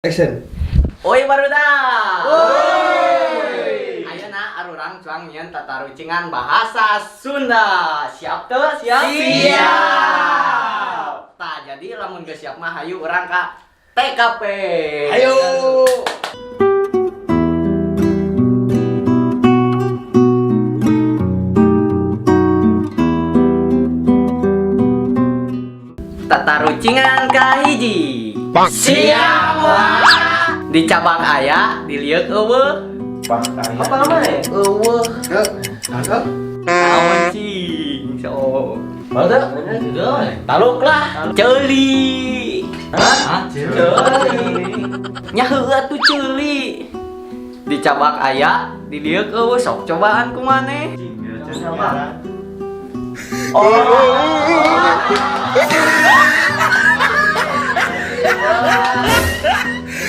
Action. Oi barudak. Ayeuna arurang cuang nyieun tata rucingan bahasa Sunda. Siap teu? Siap. Tah jadi lamun geus siap mah hayu urang ka TKP. Ayo. Tata rucingan kahiji. Siap. Di cabang aya, diliuk eueuh. Apa namanya? Eueuh. Naon cing? So. Mana? Taluk lah. Ceuli. Hah? Ceuli. Nya heueuh atuh ceuli. Di cabang aya, diliuk eueuh sok cobaan ku maneh.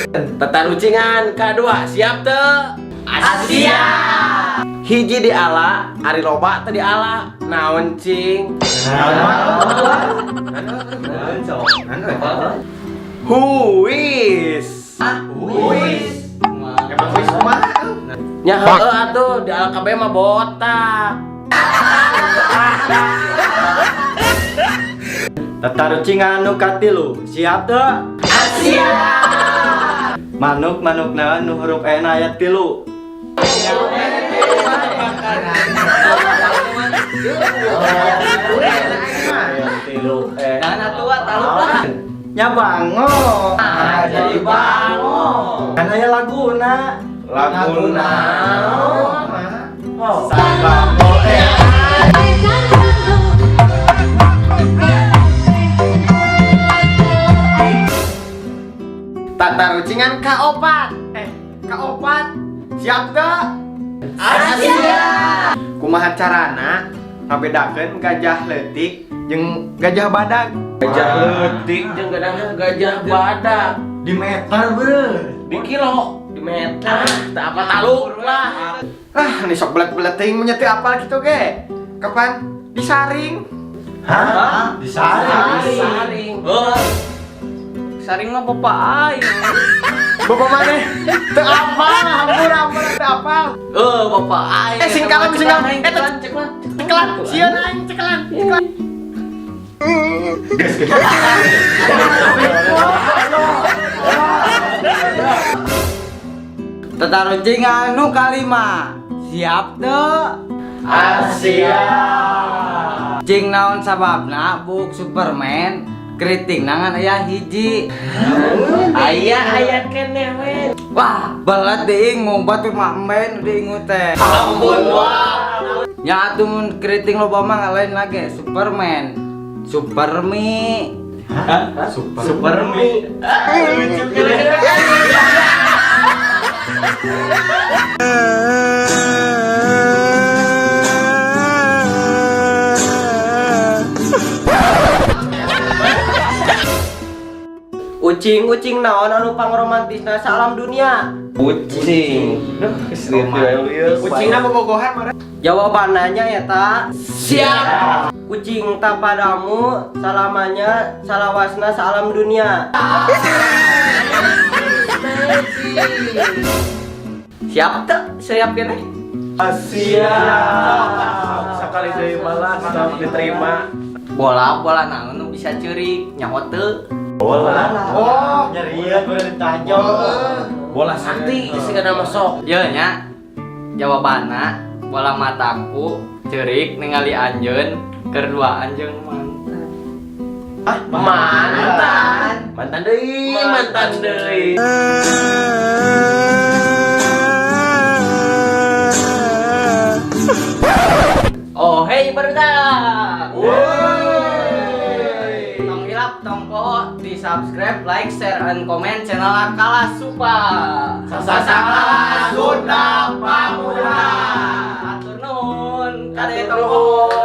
Tata rucingan kedua siap teu? Asia. Hiji di ala, ari loba teu di ala. Naon cing? Huis. Wis. Emang wis kumaha? Nya heueuh atuh di ala kabeh mah botak. Tata rucingan nu katilu siap teu? Asia. Manuk-manukna nu huruf E na aya 3. Dana tua taluk lah. Nya bango. Jadi bango. Kan aya laguna. Laguna. Bango Tata rucingan kaopat. Kaopat. Siap teu? Asia. kumaha carana ngabedakeun gajah leutik jeung gajah badak? Gajah leutik jeung gajah badak. Di meter beureun. Di kilo, di meter. Teu apa taluk lah. Ini sok belet-belet teuing nya teu apal kitu ge. Kapan disaring? Hah? Saring. Saring mah bapak aing. Bapak maneh teu apal, hampur teu apal. Bapak aing. Singkalan. Ceklan. Cekelan, sieun aing cekelan. Tata rucingan nu kalima. Siap teu? Asia. Cing naon sababna buk Superman keriting nangan aya hiji. Aya keneh we. Wah, belat deing ngombat teh mah emben deing teh. Ampun wah. Nya atuh mun keriting loba mah lain lagi Superman. Supermi. Supermi. Lucu keren. Ucing naon anu pangromantisna sa alam dunia? Ucing. Kucingna bobogohan mah. Jawabannya eta siap. Kucing tak padamu selamanya salawasna sa alam dunia. Siap teu? Siap keneh? Asia. Sakali deui malah sedang diterima. Bola naon nu bisa ceurik nyaho teu? Bola. Oh, nyerian udah ditanya. Bola sakti sigana masuk. Ye nya. Jawabanna bola mataku ceurik ningali anjeun keur duaan jeung mantan. Mantan deui. Oh, hey barudak. Tong hilap tong poho di subscribe, like, share, and comment channel Akala Supa. Sasakala Sunda Pamuda. Atur nuhun, kade tong poho.